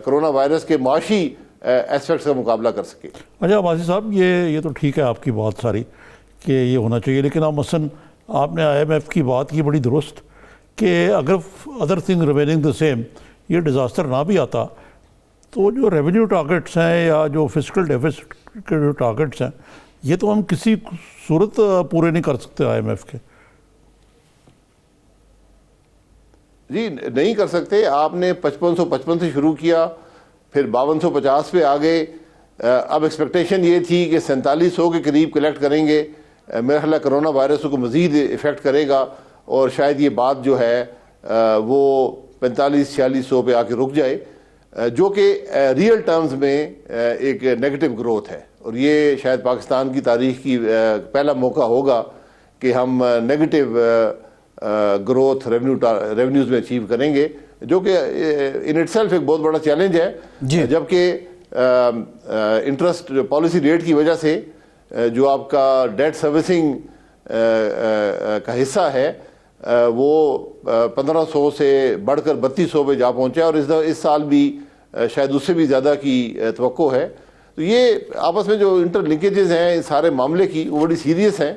S3: کرونا وائرس کے معاشی ایسپیکٹس کا مقابلہ کر سکے۔
S2: اچھا عباسی صاحب، یہ تو ٹھیک ہے آپ کی بات ساری کہ یہ ہونا چاہیے، لیکن اب مثلاً آپ نے آئی ایم ایف کی بات کی بڑی درست کہ اگر other thing remaining the same یہ ڈیزاسٹر نہ بھی آتا تو جو ریونیو ٹارگٹس ہیں یا جو فسکل ڈیفیسٹ کے جو ٹارگٹس ہیں یہ تو ہم کسی صورت پورے نہیں کر سکتے آئی ایم ایف کے۔
S3: جی نہیں کر سکتے، آپ نے 5555 سے شروع کیا، پھر 5250 پہ آگے، اب ایکسپیکٹیشن یہ تھی کہ 4700 کے قریب کلیکٹ کریں گے۔ میرا خیال ہے کرونا وائرس کو مزید افیکٹ کرے گا اور شاید یہ بات جو ہے وہ 4500-4600 پہ آ کے رک جائے، جو کہ ریئل ٹرمز میں ایک نیگیٹو گروتھ ہے، اور یہ شاید پاکستان کی تاریخ کی پہلا موقع ہوگا کہ ہم نیگیٹو گروتھ ریونیوز میں اچیو کریں گے، جو کہ ان اٹ سیلف ایک بہت بڑا چیلنج ہے۔ جبکہ انٹرسٹ پالیسی ریٹ کی وجہ سے جو آپ کا ڈیٹ سروسنگ کا حصہ ہے وہ 1500 سے بڑھ کر 3200 پہ جا پہنچا، اور اس سال بھی شاید اس سے بھی زیادہ کی توقع ہے۔ تو یہ آپس میں جو انٹر لنکیجز ہیں سارے معاملے کی وہ بڑی سیریس ہیں،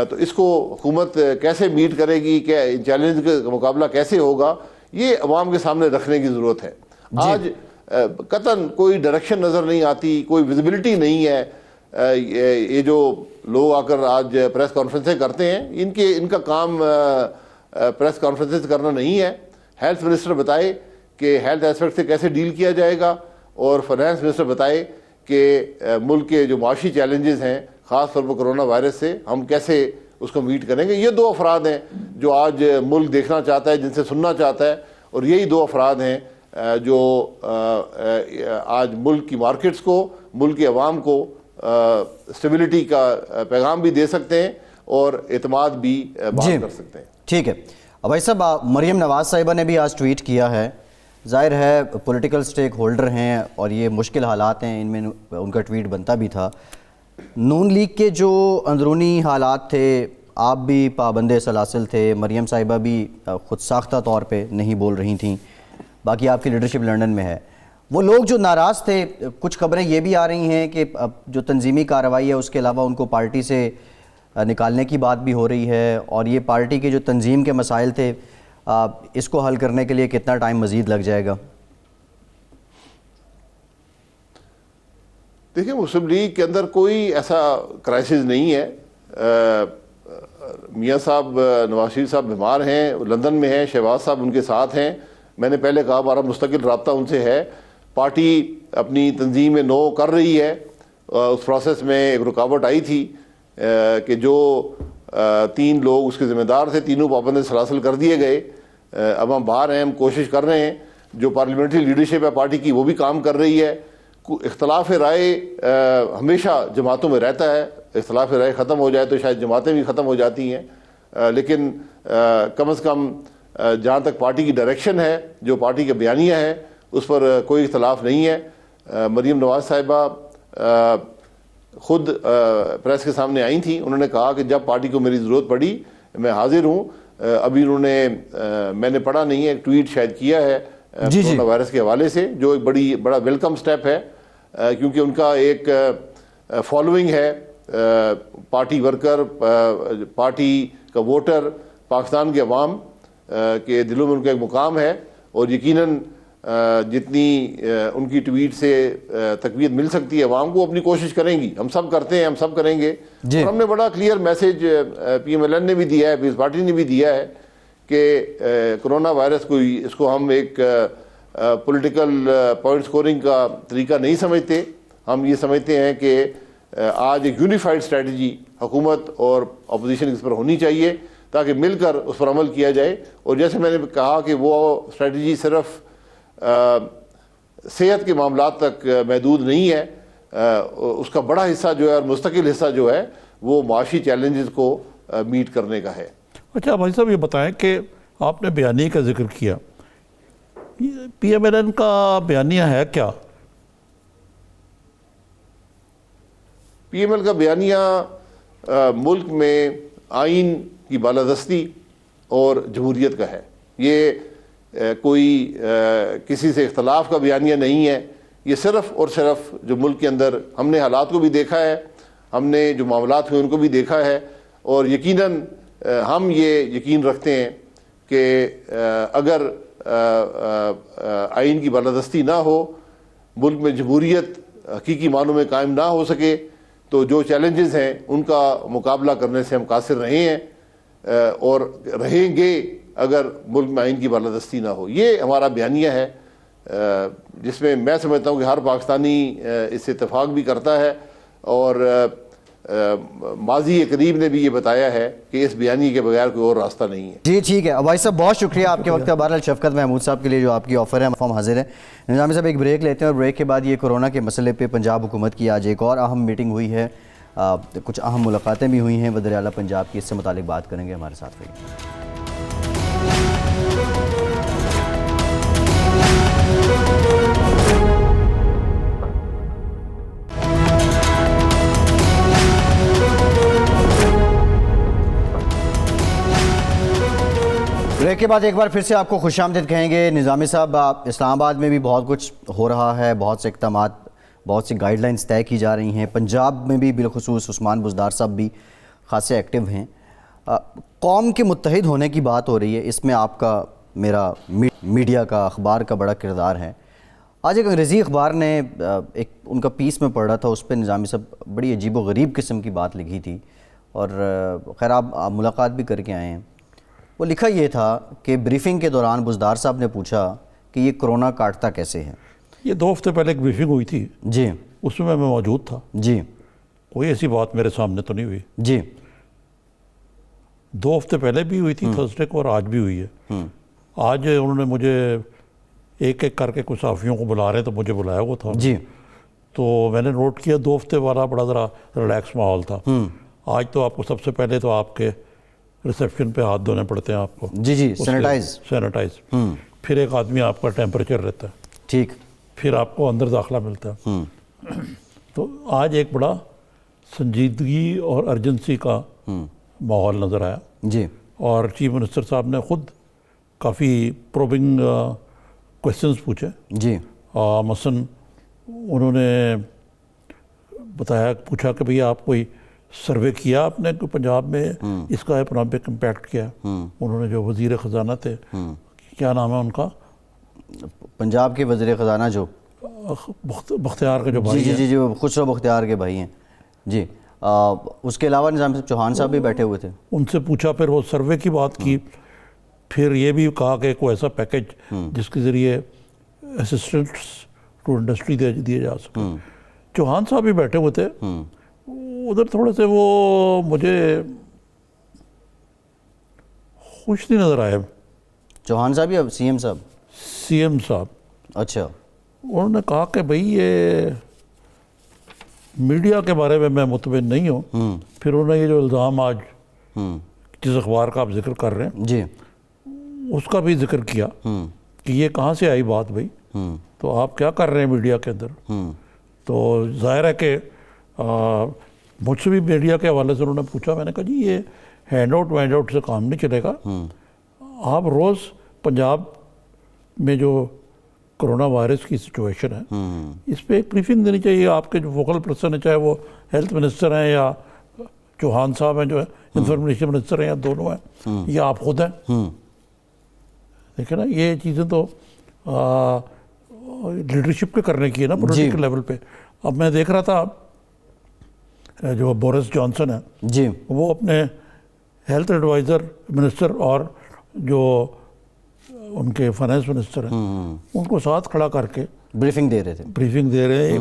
S3: تو اس کو حکومت کیسے میٹ کرے گی، کیا چیلنج کا مقابلہ کیسے ہوگا، یہ عوام کے سامنے رکھنے کی ضرورت ہے۔ آج قطعاً کوئی ڈائریکشن نظر نہیں آتی، کوئی ویزیبلٹی نہیں ہے۔ یہ جو لوگ آ کر آج پریس کانفرنسیں کرتے ہیں، ان کا کام پریس کانفرنسز کرنا نہیں ہے۔ ہیلتھ منسٹر بتائے کہ ہیلتھ ایسپیکٹ سے کیسے ڈیل کیا جائے گا، اور فائنانس منسٹر بتائے کہ ملک کے جو معاشی چیلنجز ہیں خاص طور پر کرونا وائرس سے ہم کیسے اس کو میٹ کریں گے۔ یہ دو افراد ہیں جو آج ملک دیکھنا چاہتا ہے، جن سے سننا چاہتا ہے، اور یہی دو افراد ہیں جو آج ملک کی مارکیٹس کو، ملک کے عوام کو اسٹیبلٹی کا پیغام بھی دے سکتے ہیں اور اعتماد بھی بات کر سکتے ہیں۔
S1: ٹھیک ہے۔ بھائی صاحب، مریم نواز صاحبہ نے بھی آج ٹویٹ کیا ہے ظاہر ہے پولیٹیکل سٹیک ہولڈر ہیں اور یہ مشکل حالات ہیں، ان میں ان کا ٹویٹ بنتا بھی تھا۔ نون لیگ کے جو اندرونی حالات تھے، آپ بھی پابند سلاسل تھے، مریم صاحبہ بھی خود ساختہ طور پہ نہیں بول رہی تھیں، باقی آپ کی لیڈرشپ لندن میں ہے۔ وہ لوگ جو ناراض تھے، کچھ خبریں یہ بھی آ رہی ہیں کہ جو تنظیمی کارروائی ہے اس کے علاوہ ان کو پارٹی سے نکالنے کی بات بھی ہو رہی ہے، اور یہ پارٹی کے جو تنظیم کے مسائل تھے اس کو حل کرنے کے لیے کتنا ٹائم مزید لگ جائے گا؟
S3: دیکھیں، مسلم لیگ کے اندر کوئی ایسا کرائسس نہیں ہے۔ میاں صاحب نواز شریف صاحب بیمار ہیں، لندن میں ہیں، شہباز صاحب ان کے ساتھ ہیں۔ میں نے پہلے کہا ہمارا مستقل رابطہ ان سے ہے۔ پارٹی اپنی تنظیم نو کر رہی ہے۔ اس پروسیس میں ایک رکاوٹ آئی تھی کہ جو 3 لوگ اس کے ذمہ دار تھے، تینوں پابند سلاسل کر دیے گئے۔ اب ہم باہر ہیں، ہم کوشش کر رہے ہیں، جو پارلیمنٹری لیڈرشپ ہے پارٹی کی وہ بھی کام کر رہی ہے۔ اختلاف رائے ہمیشہ جماعتوں میں رہتا ہے، اختلاف رائے ختم ہو جائے تو شاید جماعتیں بھی ختم ہو جاتی ہیں، لیکن کم از کم جہاں تک پارٹی کی ڈائریکشن ہے، جو پارٹی کا بیانیہ ہے، اس پر کوئی اختلاف نہیں ہے۔ مریم نواز صاحبہ خود پریس کے سامنے آئی تھیں، انہوں نے کہا کہ جب پارٹی کو میری ضرورت پڑی میں حاضر ہوں۔ ابھی انہوں نے میں نے پڑھا نہیں ہے، ایک ٹویٹ شاید کیا ہے کورونا وائرس کے حوالے سے، جو ایک بڑا ویلکم سٹیپ ہے، کیونکہ ان کا ایک فالوئنگ ہے، پارٹی ورکر، پارٹی کا ووٹر، پاکستان کے عوام کے دلوں میں ان کا ایک مقام ہے، اور یقیناً جتنی ان کی ٹویٹ سے تقویت مل سکتی ہے عوام کو، اپنی کوشش کریں گی۔ ہم سب کرتے ہیں، ہم سب کریں گے۔ اور ہم نے بڑا clear message P M L N نے بھی دیا ہے، پیپلز پارٹی نے بھی دیا ہے کہ کرونا وائرس اس کو ہم ایک پولیٹیکل پوائنٹ سکورنگ کا طریقہ نہیں سمجھتے۔ ہم یہ سمجھتے ہیں کہ آج ایک یونیفائڈ اسٹریٹجی حکومت اور اپوزیشن اس پر ہونی چاہیے، تاکہ مل کر اس پر عمل کیا جائے۔ اور جیسے میں نے کہا کہ وہ اسٹریٹجی صرف صحت کے معاملات تک محدود نہیں ہے، اس کا بڑا حصہ جو ہے اور مستقل حصہ جو ہے وہ معاشی چیلنجز کو میٹ کرنے کا ہے۔
S2: اچھا بھائی صاحب، یہ بتائیں کہ آپ نے بیانیے کا ذکر کیا، پی ایم ایل این کا بیانیہ ہے کیا؟
S3: پی ایم ایل کا بیانیہ ملک میں آئین کی بالادستی اور جمہوریت کا ہے۔ یہ کوئی کسی سے اختلاف کا بیانیہ نہیں ہے، یہ صرف اور صرف جو ملک کے اندر ہم نے حالات کو بھی دیکھا ہے، ہم نے جو معاملات ہوئے ان کو بھی دیکھا ہے، اور یقیناً ہم یہ یقین رکھتے ہیں کہ اگر آئین کی بالادستی نہ ہو، ملک میں جمہوریت حقیقی معنوں میں قائم نہ ہو سکے، تو جو چیلنجز ہیں ان کا مقابلہ کرنے سے ہم قاصر رہے ہیں اور رہیں گے اگر ملک میں آئین کی بالادستی نہ ہو۔ یہ ہمارا بیانیہ ہے، جس میں میں سمجھتا ہوں کہ ہر پاکستانی اس سے اتفاق بھی کرتا ہے، اور ماضی قریب نے بھی یہ بتایا ہے کہ اس بیانیے کے بغیر کوئی اور راستہ نہیں ہے۔
S1: جی ٹھیک ہے بھائی صاحب، بہت شکریہ آپ کے وقت کا۔ بہرحال شفقت محمود صاحب کے لیے جو آپ کی آفر ہے ہم حاضر ہیں۔ نظامی صاحب ایک بریک لیتے ہیں، اور بریک کے بعد یہ کورونا کے مسئلے پہ پنجاب حکومت کی آج ایک اور اہم میٹنگ ہوئی ہے، کچھ اہم ملاقاتیں بھی ہوئی ہیں وزیر اعلیٰ پنجاب کی، اس سے متعلق بات کریں گے، ہمارے ساتھ رہیے۔ بریک کے بعد ایک بار پھر سے آپ کو خوش آمدید کہیں گے۔ نظامی صاحب، اسلام آباد میں بھی بہت کچھ ہو رہا ہے، بہت سے اقدامات، بہت سی گائیڈ لائنز طے کی جا رہی ہیں۔ پنجاب میں بھی بالخصوص عثمان بزدار صاحب بھی خاصے ایکٹیو ہیں۔ قوم کے متحد ہونے کی بات ہو رہی ہے، اس میں آپ کا، میرا، میڈیا کا، اخبار کا بڑا کردار ہے۔ آج ایک انگریزی اخبار نے ایک ان کا پیس میں پڑھ رہا تھا، اس پہ نظامی صاحب بڑی عجیب و غریب قسم کی بات لکھی تھی، اور خیر آپ ملاقات بھی کر کے آئے ہیں۔ وہ لکھا یہ تھا کہ بریفنگ کے دوران بزدار صاحب نے پوچھا کہ یہ کرونا کاٹتا کیسے ہے۔
S2: یہ 2 ہفتے پہلے ایک بریفنگ ہوئی تھی،
S1: جی
S2: اس میں موجود تھا۔
S1: جی
S2: کوئی ایسی بات میرے سامنے تو نہیں ہوئی۔
S1: جی
S2: 2 ہفتے پہلے بھی ہوئی تھی تھرسڈے کو، اور آج بھی ہوئی ہے۔ آج انہوں نے مجھے ایک ایک کر کے کچھ صحافیوں کو بلا رہے تو مجھے بلایا ہوا تھا
S1: جی،
S2: تو میں نے نوٹ کیا 2 ہفتے والا بڑا ذرا ریلیکس ماحول تھا۔ آج تو آپ کو سب سے پہلے تو آپ کے ریسیپشن پہ ہاتھ دھونے پڑتے ہیں آپ کو،
S1: جی جی، سینیٹائز۔
S2: پھر ایک آدمی آپ کا ٹیمپریچر رہتا ہے،
S1: ٹھیک،
S2: پھر آپ کو اندر داخلہ ملتا ہے. تو آج ایک بڑا سنجیدگی اور ارجنسی کا ماحول نظر آیا،
S1: جی
S2: اور چیف منسٹر صاحب نے خود کافی پروبنگ کویسچنز پوچھے.
S1: جی
S2: مثلاً انہوں نے پوچھا کہ بھئی آپ کوئی سروے کیا آپ نے کہ پنجاب میں اس کا اکنامک امپیکٹ کیا ہے؟ انہوں نے جو وزیر خزانہ تھے، کیا نام ہے ان کا،
S1: پنجاب کے وزیر خزانہ جو
S2: بختیار کے جو بھائی
S1: جی
S2: ہیں،
S1: جی جی وہ خسرو بختیار کے بھائی ہیں جی. اس کے علاوہ نظام صاحب چوہان صاحب بھی بیٹھے ہوئے تھے.
S2: ان سے پوچھا، پھر وہ سروے کی بات کی، پھر یہ بھی کہا کہ کوئی ایسا پیکج جس کے ذریعے اسسٹنٹس ٹو انڈسٹری دیے جا سکے. چوہان صاحب بھی بیٹھے ہوئے تھے. ادھر تھوڑے سے وہ مجھے خوش نہیں نظر آئے.
S1: چوہان صاحب یا سی ایم صاحب؟
S2: سی ایم صاحب.
S1: اچھا.
S2: انہوں نے کہا کہ بھئی یہ میڈیا کے بارے میں مطمئن نہیں ہوں. پھر انہوں نے یہ جو الزام آج جس اخبار کا آپ ذکر کر رہے ہیں
S1: جی
S2: اس کا بھی ذکر کیا کہ یہ کہاں سے آئی بات بھئی، تو آپ کیا کر رہے ہیں میڈیا کے اندر. تو ظاہر ہے کہ مجھ سے بھی میڈیا کے حوالے سے انہوں نے پوچھا. میں نے کہا جی یہ ہینڈ آؤٹ وینڈ آؤٹ سے کام نہیں چلے گا. آپ روز پنجاب میں جو کرونا وائرس کی سچویشن ہے اس پہ ایک بریفنگ دینی چاہیے. آپ کے جو فوکل پرسن ہے، چاہے وہ ہیلتھ منسٹر ہیں یا چوہان صاحب ہیں جو انفارمیشن منسٹر ہیں، یا دونوں ہیں، یا آپ خود ہیں. دیکھیں نا، یہ چیزیں تو لیڈرشپ کے کرنے کی ہے نا، پولیٹیکل لیول پہ. اب میں دیکھ رہا تھا جو بورس جانسن ہے
S1: جی
S2: وہ اپنے ہیلتھ ایڈوائزر منسٹر اور جو ان کے فائنانس منسٹر ہیں ان کو ساتھ کھڑا کر کے
S1: بریفنگ دے رہے تھے.
S2: بریفنگ دے رہے ہیں.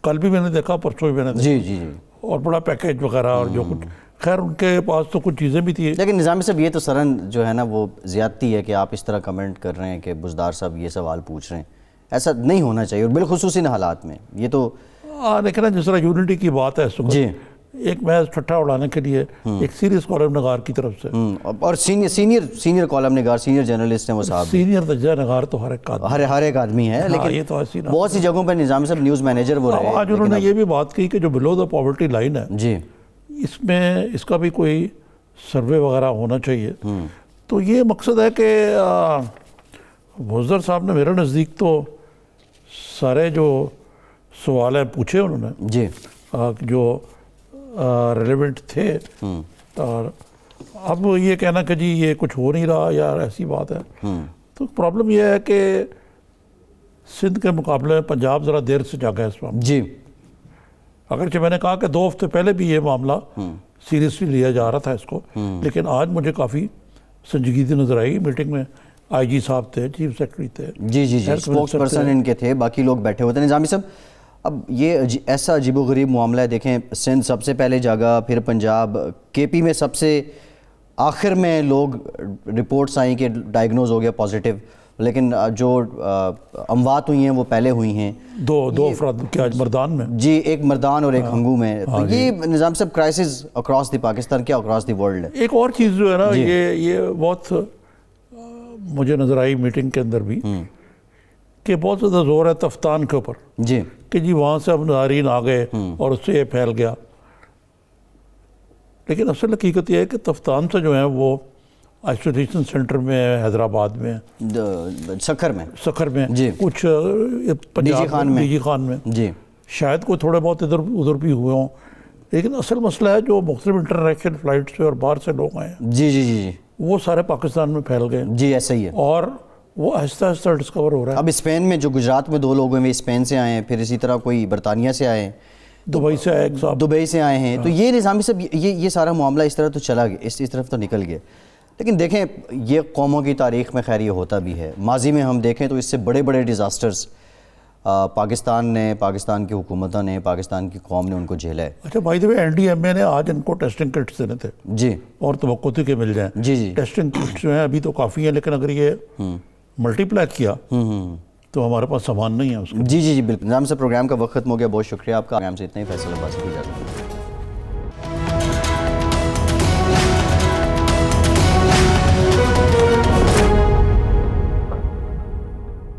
S2: کل بھی میں نے دیکھا، پرسوں بھی میں نے دیکھا.
S1: جی جی جی.
S2: اور بڑا پیکیج وغیرہ اور جو کچھ، خیر ان کے پاس تو کچھ چیزیں بھی تھی.
S1: لیکن نظامی صاحب یہ تو سرن جو ہے نا وہ زیادتی ہے کہ آپ اس طرح کمنٹ کر رہے ہیں کہ بزدار صاحب یہ سوال پوچھ رہے ہیں. ایسا نہیں ہونا چاہیے، اور بالخصوص ان حالات میں. یہ تو
S2: لیکن نا جس طرح یونٹی کی بات ہے اس وقت،
S1: جی
S2: ایک محض ٹھٹھا اڑانے کے لیے ایک سیریس کالم نگار کی طرف سے،
S1: اور سینئر کالم نگار، سینئر جرنلسٹ ہیں وہ صاحب.
S2: سینئر درجہ نگار تو ہر ایک آدمی،
S1: ہر ایک آدمی ہے،
S2: یہ
S1: لیکن
S2: تو ایسی نہ.
S1: بہت سی جگہوں پہ نظامی صاحب نیوز مینیجر وہ رہے.
S2: آج انہوں نے یہ بھی بات کی کہ جو بلو دا پاورٹی لائن ہے
S1: جی
S2: اس میں اس کا بھی کوئی سروے وغیرہ ہونا چاہیے. تو یہ مقصد ہے کہ بزدار صاحب نے میرے نزدیک تو سارے جو سوال ہیں پوچھے انہوں نے
S1: جی
S2: جو ریلیونٹ تھے. اور اب یہ کہنا کہ جی یہ کچھ ہو نہیں رہا یار ایسی بات ہے، تو پرابلم یہ ہے کہ سندھ کے مقابلے میں پنجاب ذرا دیر سے جاگا ہے اس معاملے.
S1: جی
S2: اگرچہ میں نے کہا کہ 2 ہفتے پہلے بھی یہ معاملہ سیریسلی لیا جا رہا تھا اس کو، لیکن آج مجھے کافی سنجیدگی نظر آئی. میٹنگ میں آئی جی صاحب تھے، چیف سیکرٹری تھے،
S1: جی جی جی اسپوکس پرسن ان کے تھے، باقی لوگ بیٹھے ہوئے تھے. نظامی صاحب اب یہ ایسا عجیب و غریب معاملہ ہے. دیکھیں سندھ سب سے پہلے جاگا، پھر پنجاب، کے پی میں سب سے آخر میں لوگ رپورٹس آئیں کہ ڈائیگنوز ہو گیا پازیٹیو، لیکن جو اموات ہوئی ہیں وہ پہلے ہوئی ہیں.
S2: دو افراد کیا مردان میں؟
S1: جی ایک مردان اور ایک ہنگو میں. تو یہ نظام صاحب کرائسس اکراس دی پاکستان کیا اکراس دی ورلڈ ہے.
S2: ایک اور چیز جو ہے نا یہ بہت مجھے نظر آئی میٹنگ کے اندر بھی کہ بہت زیادہ زور ہے تفتان کے اوپر
S1: جی
S2: کہ جی وہاں سے اب مظاہرین آ گئے اور اس سے یہ پھیل گیا. لیکن اصل حقیقت یہ ہے کہ تفتان سے جو ہیں وہ آئسولیشن سینٹر میں حیدرآباد میں، سکھر میں
S1: جی
S2: کچھ
S1: ڈی جی
S2: خان میں
S1: جی
S2: شاید کوئی تھوڑے بہت ادھر بھی ہوئے ہوں. لیکن اصل مسئلہ ہے جو مختلف انٹرنیشنل فلائٹ سے اور باہر سے لوگ آئے ہیں
S1: جی جی جی جی
S2: وہ سارے پاکستان میں پھیل گئے.
S1: جی ایسا ہی ہے.
S2: اور وہ آہستہ آہستہ ڈسکور ہو رہا ہے.
S1: اب اسپین میں جو گجرات میں 2 لوگ ہوئے ہیں اسپین سے آئے ہیں، پھر اسی طرح کوئی برطانیہ سے آئے ہیں،
S2: دبئی سے آئے ایک صاحب،
S1: دبئی سے آئے ہیں. تو یہ نظامی صاحب یہ سارا معاملہ اس طرح تو چلا گیا، اس طرف تو نکل گیا. لیکن دیکھیں یہ قوموں کی تاریخ میں خیر یہ ہوتا بھی ہے. ماضی میں ہم دیکھیں تو اس سے بڑے بڑے ڈیزاسٹرز پاکستان نے، پاکستان کی حکومتوں نے، پاکستان کی قوم نے ان کو جھیلا ہے.
S2: اچھا by the way N D M A نے آج ان کو ٹیسٹنگ کٹس دینے تھے
S1: جی
S2: اور توقع تھی کہ مل جائیں.
S1: جی جی
S2: ٹیسٹنگ کٹس جو ہیں ابھی تو کافی ہیں، لیکن اگر یہ ملٹی پلائی کیا تو ہمارے پاس سامان نہیں ہے اس کا.
S1: جی جی جی بالکل. نظام سے پروگرام کا وقت ختم ہو گیا. بہت شکریہ آپ کا. پروگرام سے اتنا ہی. فیصل عباسی کی اجازت.